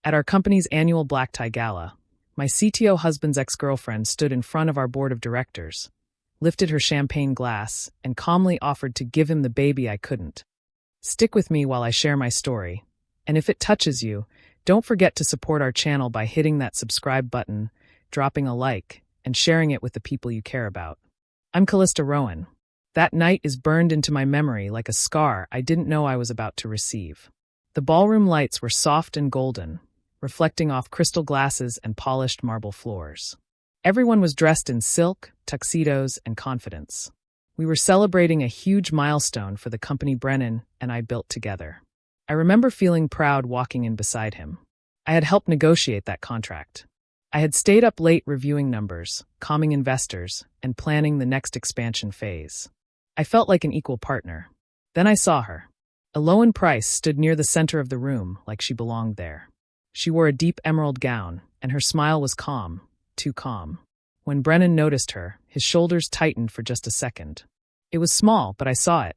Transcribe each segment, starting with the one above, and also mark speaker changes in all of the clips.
Speaker 1: At our company's annual black tie gala, my CTO husband's ex-girlfriend stood in front of our board of directors, lifted her champagne glass, and calmly offered to give him the baby I couldn't. Stick with me while I share my story, and if it touches you, don't forget to support our channel by hitting that subscribe button, dropping a like, and sharing it with the people you care about. I'm Callista Rowan. That night is burned into my memory like a scar I didn't know I was about to receive. The ballroom lights were soft and golden, reflecting off crystal glasses and polished marble floors. Everyone was dressed in silk, tuxedos, and confidence. We were celebrating a huge milestone for the company Brennan and I built together. I remember feeling proud walking in beside him. I had helped negotiate that contract. I had stayed up late reviewing numbers, calming investors, and planning the next expansion phase. I felt like an equal partner. Then I saw her. Aloan Price stood near the center of the room like she belonged there. She wore a deep emerald gown, and her smile was calm, too calm. When Brennan noticed her, his shoulders tightened for just a second. It was small, but I saw it.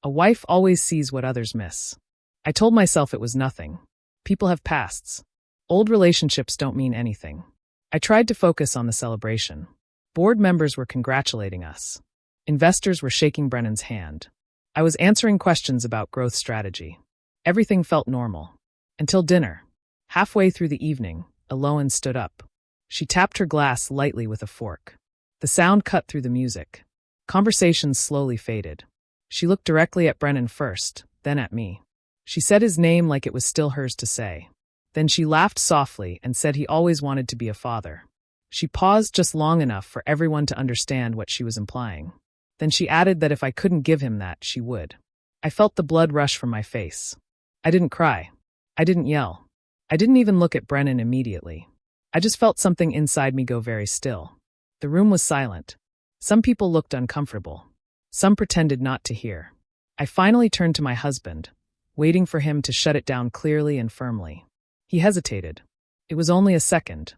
Speaker 1: A wife always sees what others miss. I told myself it was nothing. People have pasts. Old relationships don't mean anything. I tried to focus on the celebration. Board members were congratulating us. Investors were shaking Brennan's hand. I was answering questions about growth strategy. Everything felt normal. Until dinner. Halfway through the evening, Aloan stood up. She tapped her glass lightly with a fork. The sound cut through the music. Conversations slowly faded. She looked directly at Brennan first, then at me. She said his name like it was still hers to say. Then she laughed softly and said he always wanted to be a father. She paused just long enough for everyone to understand what she was implying. Then she added that if I couldn't give him that, she would. I felt the blood rush from my face. I didn't cry. I didn't yell. I didn't even look at Brennan immediately. I just felt something inside me go very still. The room was silent. Some people looked uncomfortable. Some pretended not to hear. I finally turned to my husband, waiting for him to shut it down clearly and firmly. He hesitated. It was only a second,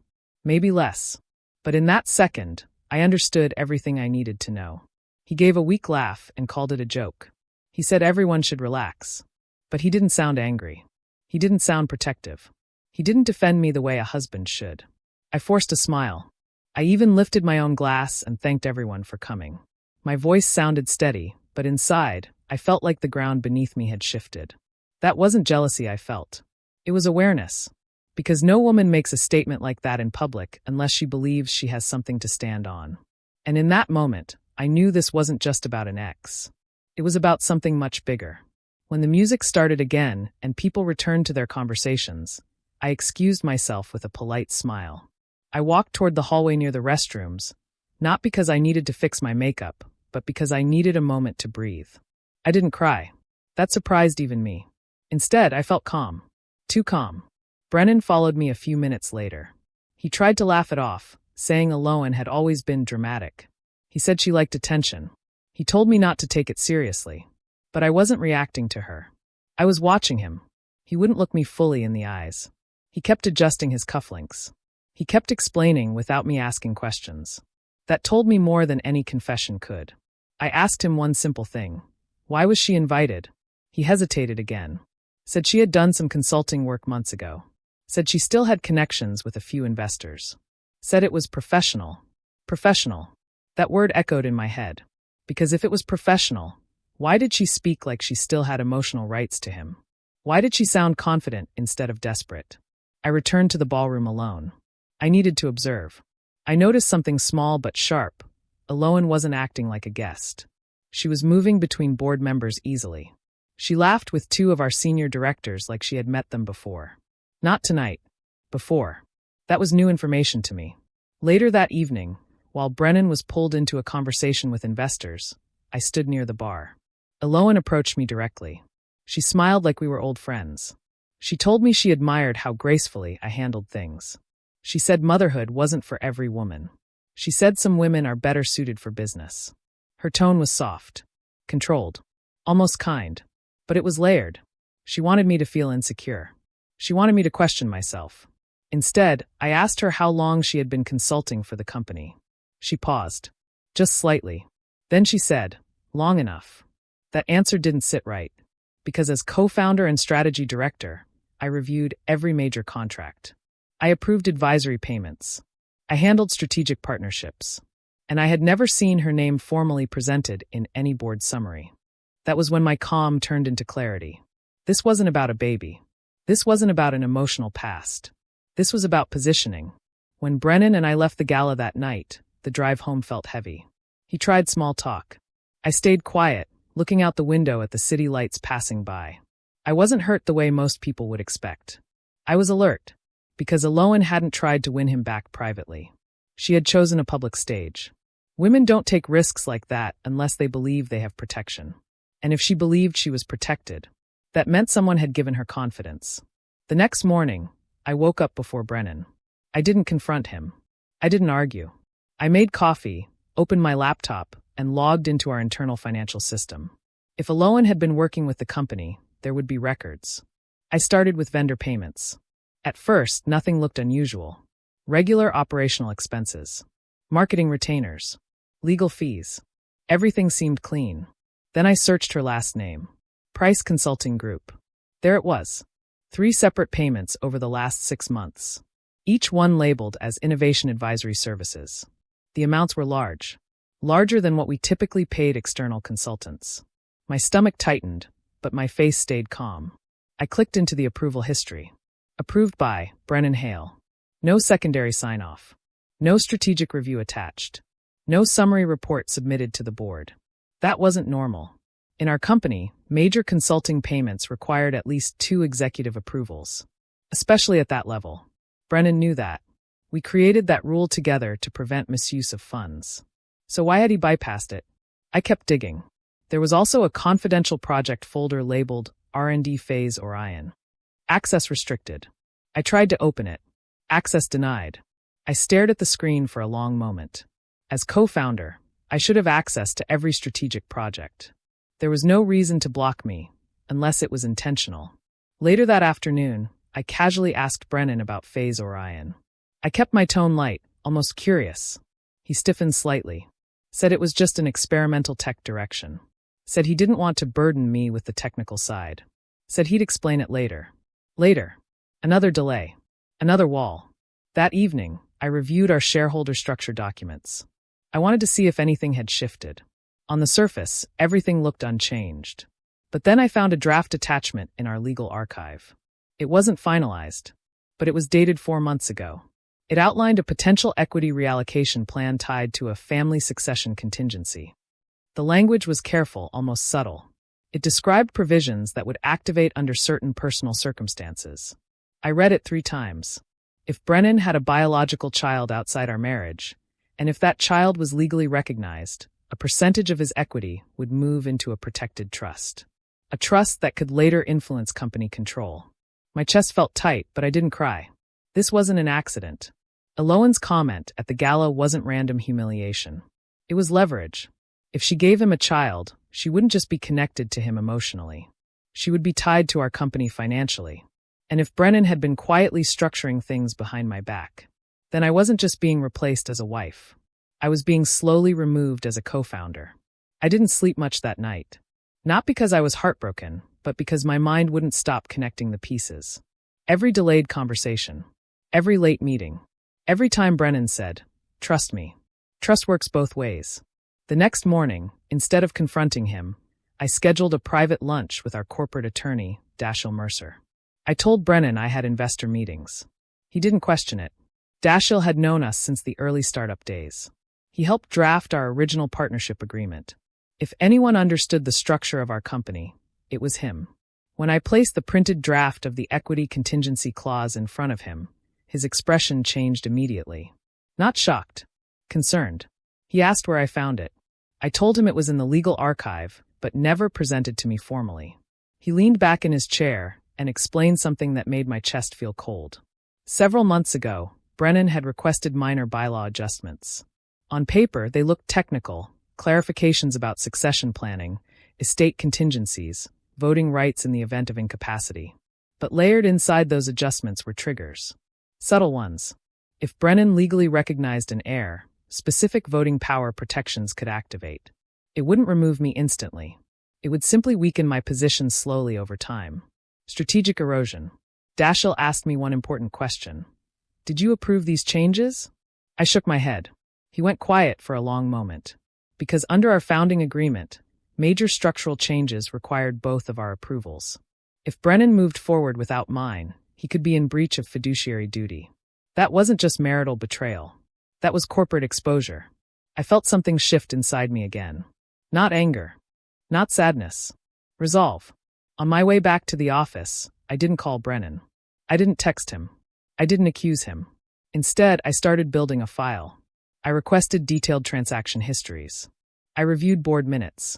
Speaker 1: maybe less. But in that second, I understood everything I needed to know. He gave a weak laugh and called it a joke. He said everyone should relax. But he didn't sound angry. He didn't sound protective. He didn't defend me the way a husband should. I forced a smile. I even lifted my own glass and thanked everyone for coming. My voice sounded steady, but inside, I felt like the ground beneath me had shifted. That wasn't jealousy I felt. It was awareness. Because no woman makes a statement like that in public unless she believes she has something to stand on. And in that moment, I knew this wasn't just about an ex. It was about something much bigger. When the music started again and people returned to their conversations, I excused myself with a polite smile. I walked toward the hallway near the restrooms, not because I needed to fix my makeup, but because I needed a moment to breathe. I didn't cry. That surprised even me. Instead, I felt calm. Too calm. Brennan followed me a few minutes later. He tried to laugh it off, saying Aloan had always been dramatic. He said she liked attention. He told me not to take it seriously. But I wasn't reacting to her. I was watching him. He wouldn't look me fully in the eyes. He kept adjusting his cufflinks. He kept explaining without me asking questions. That told me more than any confession could. I asked him one simple thing. Why was she invited? He hesitated again. Said she had done some consulting work months ago. Said she still had connections with a few investors. Said it was professional. Professional. That word echoed in my head. Because if it was professional, why did she speak like she still had emotional rights to him? Why did she sound confident instead of desperate? I returned to the ballroom alone. I needed to observe. I noticed something small but sharp. Aloan wasn't acting like a guest. She was moving between board members easily. She laughed with two of our senior directors like she had met them before. Not tonight. Before. That was new information to me. Later that evening, while Brennan was pulled into a conversation with investors, I stood near the bar. Aloan approached me directly. She smiled like we were old friends. She told me she admired how gracefully I handled things. She said motherhood wasn't for every woman. She said some women are better suited for business. Her tone was soft, controlled, almost kind, but it was layered. She wanted me to feel insecure. She wanted me to question myself. Instead, I asked her how long she had been consulting for the company. She paused, just slightly. Then she said, long enough. That answer didn't sit right, because as co-founder and strategy director, I reviewed every major contract. I approved advisory payments. I handled strategic partnerships. And I had never seen her name formally presented in any board summary. That was when my calm turned into clarity. This wasn't about a baby. This wasn't about an emotional past. This was about positioning. When Brennan and I left the gala that night, the drive home felt heavy. He tried small talk. I stayed quiet, looking out the window at the city lights passing by. I wasn't hurt the way most people would expect. I was alert, because Aloan hadn't tried to win him back privately. She had chosen a public stage. Women don't take risks like that unless they believe they have protection. And if she believed she was protected, that meant someone had given her confidence. The next morning, I woke up before Brennan. I didn't confront him. I didn't argue. I made coffee, opened my laptop, and logged into our internal financial system. If Aloan had been working with the company, there would be records. I started with vendor payments. At first, nothing looked unusual. Regular operational expenses. Marketing retainers. Legal fees. Everything seemed clean. Then I searched her last name. Price Consulting Group. There it was. 3 separate payments over the last 6 months. Each one labeled as Innovation Advisory Services. The amounts were large. Larger than what we typically paid external consultants. My stomach tightened, but my face stayed calm. I clicked into the approval history. Approved by Brennan Hale. No secondary sign-off. No strategic review attached. No summary report submitted to the board. That wasn't normal. In our company, major consulting payments required at least 2 executive approvals. Especially at that level. Brennan knew that. We created that rule together to prevent misuse of funds. So why had he bypassed it? I kept digging. There was also a confidential project folder labeled R&D Phase Orion. Access restricted. I tried to open it. Access denied. I stared at the screen for a long moment. As co-founder, I should have access to every strategic project. There was no reason to block me, unless it was intentional. Later that afternoon, I casually asked Brennan about Phase Orion. I kept my tone light, almost curious. He stiffened slightly. Said it was just an experimental tech direction. Said he didn't want to burden me with the technical side. Said he'd explain it later. Later. Another delay. Another wall. That evening, I reviewed our shareholder structure documents. I wanted to see if anything had shifted. On the surface, everything looked unchanged. But then I found a draft attachment in our legal archive. It wasn't finalized, but it was dated 4 months ago. It outlined a potential equity reallocation plan tied to a family succession contingency. The language was careful, almost subtle. It described provisions that would activate under certain personal circumstances. I read it 3 times. If Brennan had a biological child outside our marriage, and if that child was legally recognized, a percentage of his equity would move into a protected trust. A trust that could later influence company control. My chest felt tight, but I didn't cry. This wasn't an accident. Aloan's comment at the gala wasn't random humiliation. It was leverage. If she gave him a child, she wouldn't just be connected to him emotionally. She would be tied to our company financially. And if Brennan had been quietly structuring things behind my back, then I wasn't just being replaced as a wife. I was being slowly removed as a co-founder. I didn't sleep much that night. Not because I was heartbroken, but because my mind wouldn't stop connecting the pieces. Every delayed conversation. Every late meeting. Every time Brennan said, "Trust me." Trust works both ways. The next morning, instead of confronting him, I scheduled a private lunch with our corporate attorney, Dashiell Mercer. I told Brennan I had investor meetings. He didn't question it. Dashiell had known us since the early startup days. He helped draft our original partnership agreement. If anyone understood the structure of our company, it was him. When I placed the printed draft of the equity contingency clause in front of him, his expression changed immediately. Not shocked. Concerned. He asked where I found it. I told him it was in the legal archive, but never presented to me formally. He leaned back in his chair and explained something that made my chest feel cold. Several months ago, Brennan had requested minor bylaw adjustments. On paper, they looked technical, clarifications about succession planning, estate contingencies, voting rights in the event of incapacity. But layered inside those adjustments were triggers. Subtle ones. If Brennan legally recognized an heir, specific voting power protections could activate. It wouldn't remove me instantly. It would simply weaken my position slowly over time. Strategic erosion. Dashiell asked me one important question. Did you approve these changes? I shook my head. He went quiet for a long moment. Because under our founding agreement, major structural changes required both of our approvals. If Brennan moved forward without mine, he could be in breach of fiduciary duty. That wasn't just marital betrayal. That was corporate exposure. I felt something shift inside me again. Not anger. Not sadness. Resolve. On my way back to the office, I didn't call Brennan. I didn't text him. I didn't accuse him. Instead, I started building a file. I requested detailed transaction histories. I reviewed board minutes.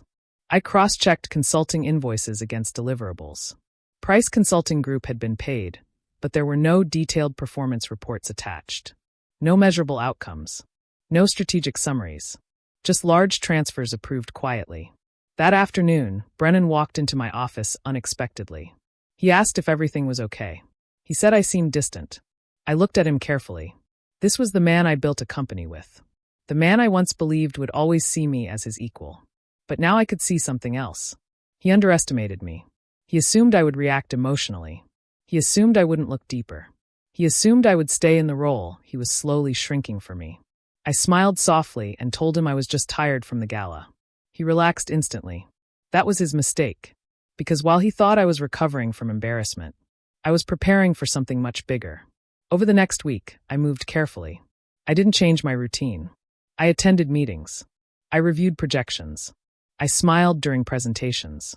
Speaker 1: I cross-checked consulting invoices against deliverables. Price Consulting Group had been paid, but there were no detailed performance reports attached. No measurable outcomes. No strategic summaries. Just large transfers approved quietly. That afternoon, Brennan walked into my office unexpectedly. He asked if everything was okay. He said I seemed distant. I looked at him carefully. This was the man I built a company with. The man I once believed would always see me as his equal. But now I could see something else. He underestimated me. He assumed I would react emotionally. He assumed I wouldn't look deeper. He assumed I would stay in the role he was slowly shrinking for me. I smiled softly and told him I was just tired from the gala. He relaxed instantly. That was his mistake. Because while he thought I was recovering from embarrassment, I was preparing for something much bigger. Over the next week, I moved carefully. I didn't change my routine. I attended meetings. I reviewed projections. I smiled during presentations.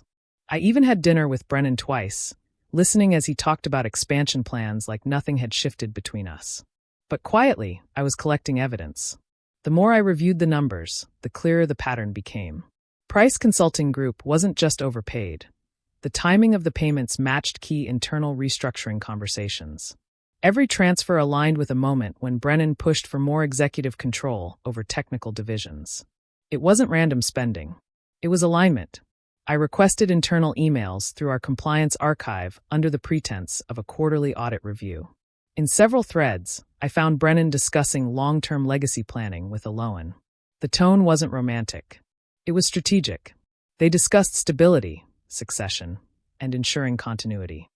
Speaker 1: I even had dinner with Brennan twice, listening as he talked about expansion plans like nothing had shifted between us. But quietly, I was collecting evidence. The more I reviewed the numbers, the clearer the pattern became. Price Consulting Group wasn't just overpaid. The timing of the payments matched key internal restructuring conversations. Every transfer aligned with a moment when Brennan pushed for more executive control over technical divisions. It wasn't random spending. It was alignment. I requested internal emails through our compliance archive under the pretense of a quarterly audit review. In several threads, I found Brennan discussing long-term legacy planning with Aloan. The tone wasn't romantic. It was strategic. They discussed stability, succession, and ensuring continuity.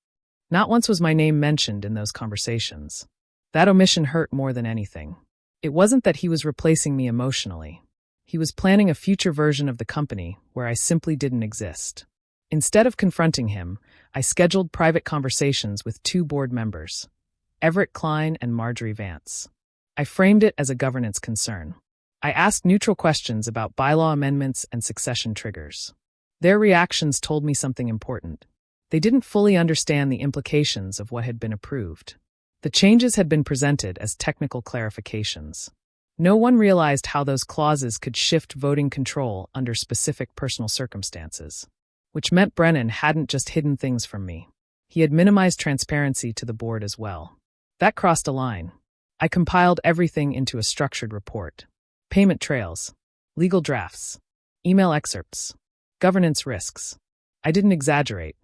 Speaker 1: Not once was my name mentioned in those conversations. That omission hurt more than anything. It wasn't that he was replacing me emotionally. He was planning a future version of the company where I simply didn't exist. Instead of confronting him, I scheduled private conversations with two board members, Everett Klein and Marjorie Vance. I framed it as a governance concern. I asked neutral questions about bylaw amendments and succession triggers. Their reactions told me something important. They didn't fully understand the implications of what had been approved. The changes had been presented as technical clarifications. No one realized how those clauses could shift voting control under specific personal circumstances, which meant Brennan hadn't just hidden things from me. He had minimized transparency to the board as well. That crossed a line. I compiled everything into a structured report. Payment trails, legal drafts, email excerpts, governance risks. I didn't exaggerate.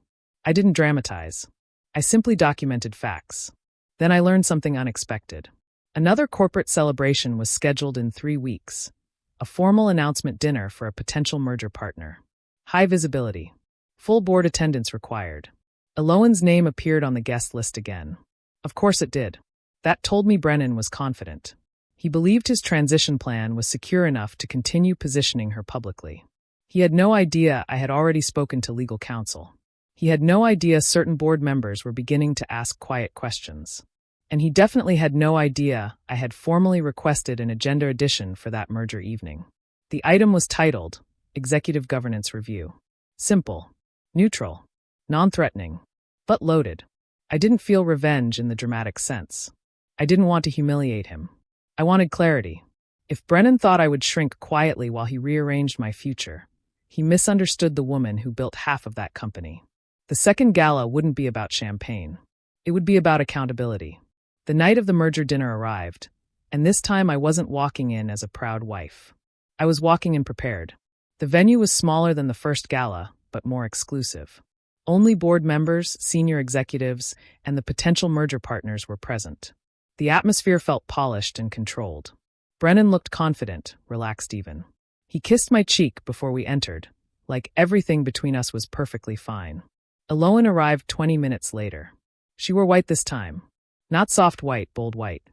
Speaker 1: I didn't dramatize. I simply documented facts. Then I learned something unexpected. Another corporate celebration was scheduled in 3 weeks. A formal announcement dinner for a potential merger partner. High visibility. Full board attendance required. Aloan's name appeared on the guest list again. Of course it did. That told me Brennan was confident. He believed his transition plan was secure enough to continue positioning her publicly. He had no idea I had already spoken to legal counsel. He had no idea certain board members were beginning to ask quiet questions. And he definitely had no idea I had formally requested an agenda addition for that merger evening. The item was titled, Executive Governance Review. Simple, neutral, non-threatening, but loaded. I didn't feel revenge in the dramatic sense. I didn't want to humiliate him. I wanted clarity. If Brennan thought I would shrink quietly while he rearranged my future, he misunderstood the woman who built half of that company. The second gala wouldn't be about champagne. It would be about accountability. The night of the merger dinner arrived, and this time I wasn't walking in as a proud wife. I was walking in prepared. The venue was smaller than the first gala, but more exclusive. Only board members, senior executives, and the potential merger partners were present. The atmosphere felt polished and controlled. Brennan looked confident, relaxed even. He kissed my cheek before we entered, like everything between us was perfectly fine. Aloan arrived 20 minutes later. She wore white this time. Not soft white, bold white.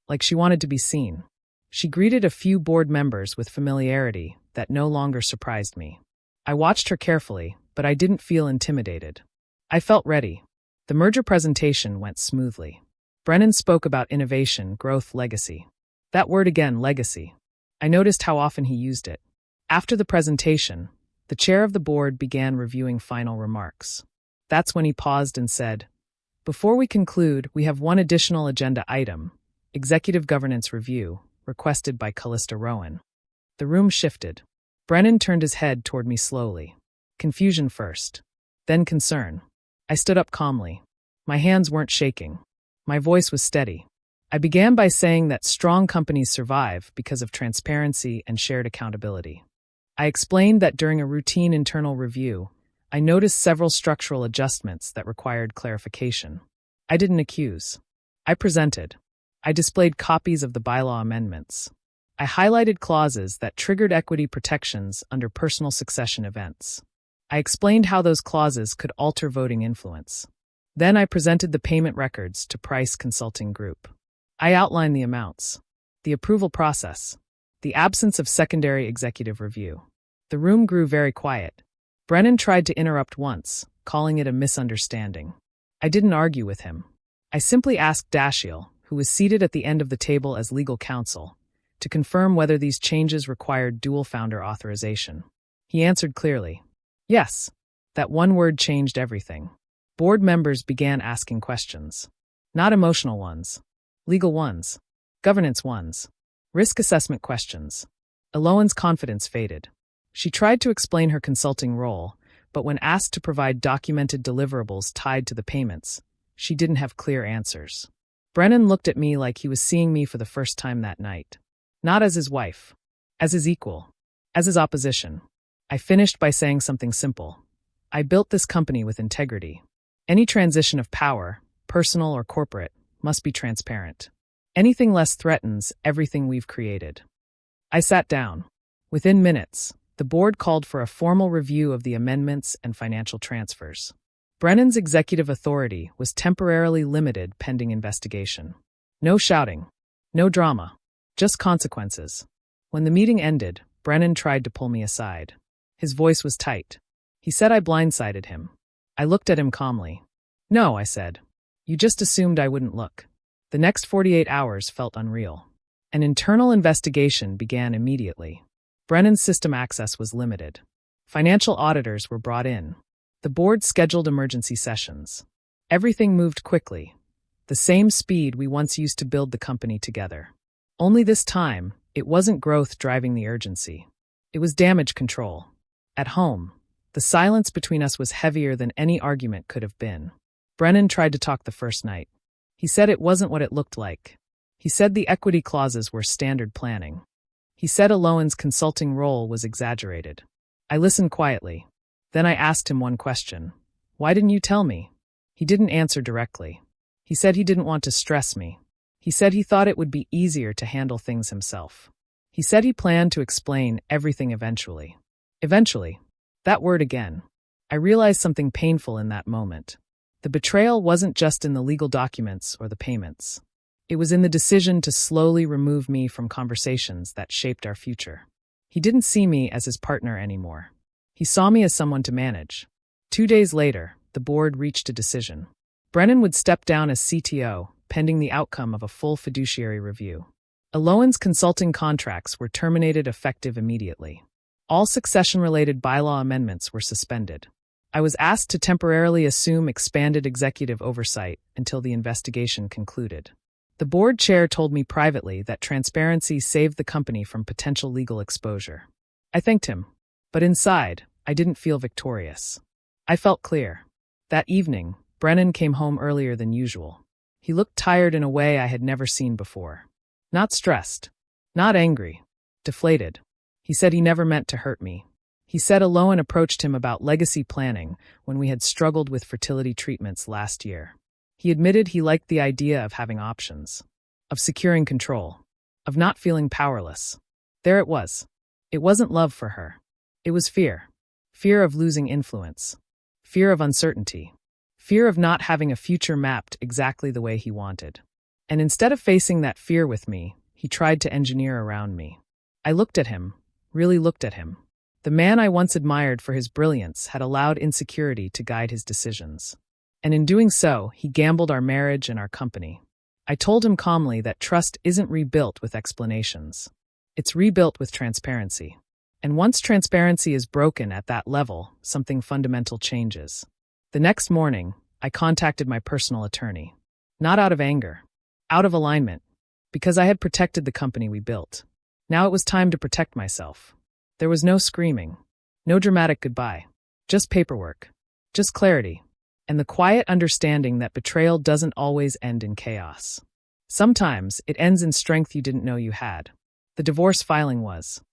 Speaker 1: Like she wanted to be seen. She greeted a few board members with familiarity that no longer surprised me. I watched her carefully, but I didn't feel intimidated. I felt ready. The merger presentation went smoothly. Brennan spoke about innovation, growth, legacy. That word again, legacy. I noticed how often he used it. After the presentation, the chair of the board began reviewing final remarks. That's when he paused and said, "Before we conclude, we have one additional agenda item, Executive Governance Review, requested by Callista Rowan." The room shifted. Brennan turned his head toward me slowly. Confusion first, then concern. I stood up calmly. My hands weren't shaking. My voice was steady. I began by saying that strong companies survive because of transparency and shared accountability. I explained that during a routine internal review, I noticed several structural adjustments that required clarification. I didn't accuse. I presented. I displayed copies of the bylaw amendments. I highlighted clauses that triggered equity protections under personal succession events. I explained how those clauses could alter voting influence. Then I presented the payment records to Price Consulting Group. I outlined the amounts, the approval process, the absence of secondary executive review. The room grew very quiet. Brennan tried to interrupt once, calling it a misunderstanding. I didn't argue with him. I simply asked Dashiell, who was seated at the end of the table as legal counsel, to confirm whether these changes required dual founder authorization. He answered clearly, "Yes." That one word changed everything. Board members began asking questions. Not emotional ones. Legal ones. Governance ones. Risk assessment questions. Eloan's confidence faded. She tried to explain her consulting role, but when asked to provide documented deliverables tied to the payments, she didn't have clear answers. Brennan looked at me like he was seeing me for the first time that night. Not as his wife. As his equal. As his opposition. I finished by saying something simple. I built this company with integrity. Any transition of power, personal or corporate, must be transparent. Anything less threatens everything we've created. I sat down. Within minutes, the board called for a formal review of the amendments and financial transfers. Brennan's executive authority was temporarily limited pending investigation. No shouting. No drama. Just consequences. When the meeting ended, Brennan tried to pull me aside. His voice was tight. He said I blindsided him. I looked at him calmly. "No," I said. "You just assumed I wouldn't look." The next 48 hours felt unreal. An internal investigation began immediately. Brennan's system access was limited. Financial auditors were brought in. The board scheduled emergency sessions. Everything moved quickly. The same speed we once used to build the company together. Only this time, it wasn't growth driving the urgency. It was damage control. At home, the silence between us was heavier than any argument could have been. Brennan tried to talk the first night. He said it wasn't what it looked like. He said the equity clauses were standard planning. He said Eloan's consulting role was exaggerated. I listened quietly. Then I asked him one question. "Why didn't you tell me?" He didn't answer directly. He said he didn't want to stress me. He said he thought it would be easier to handle things himself. He said he planned to explain everything eventually. Eventually. That word again. I realized something painful in that moment. The betrayal wasn't just in the legal documents or the payments. It was in the decision to slowly remove me from conversations that shaped our future. He didn't see me as his partner anymore. He saw me as someone to manage. 2 days later, the board reached a decision. Brennan would step down as CTO, pending the outcome of a full fiduciary review. Eloan's consulting contracts were terminated effective immediately. All succession-related bylaw amendments were suspended. I was asked to temporarily assume expanded executive oversight until the investigation concluded. The board chair told me privately that transparency saved the company from potential legal exposure. I thanked him, but inside, I didn't feel victorious. I felt clear. That evening, Brennan came home earlier than usual. He looked tired in a way I had never seen before. Not stressed. Not angry. Deflated. He said he never meant to hurt me. He said Eloan approached him about legacy planning when we had struggled with fertility treatments last year. He admitted he liked the idea of having options, of securing control, of not feeling powerless. There it was. It wasn't love for her. It was fear. Fear of losing influence. Fear of uncertainty. Fear of not having a future mapped exactly the way he wanted. And instead of facing that fear with me, he tried to engineer around me. I looked at him, really looked at him. The man I once admired for his brilliance had allowed insecurity to guide his decisions. And in doing so, he gambled our marriage and our company. I told him calmly that trust isn't rebuilt with explanations. It's rebuilt with transparency. And once transparency is broken at that level, something fundamental changes. The next morning, I contacted my personal attorney. Not out of anger, out of alignment, because I had protected the company we built. Now it was time to protect myself. There was no screaming, no dramatic goodbye, just paperwork, just clarity, and the quiet understanding that betrayal doesn't always end in chaos. Sometimes it ends in strength you didn't know you had. The divorce filing was.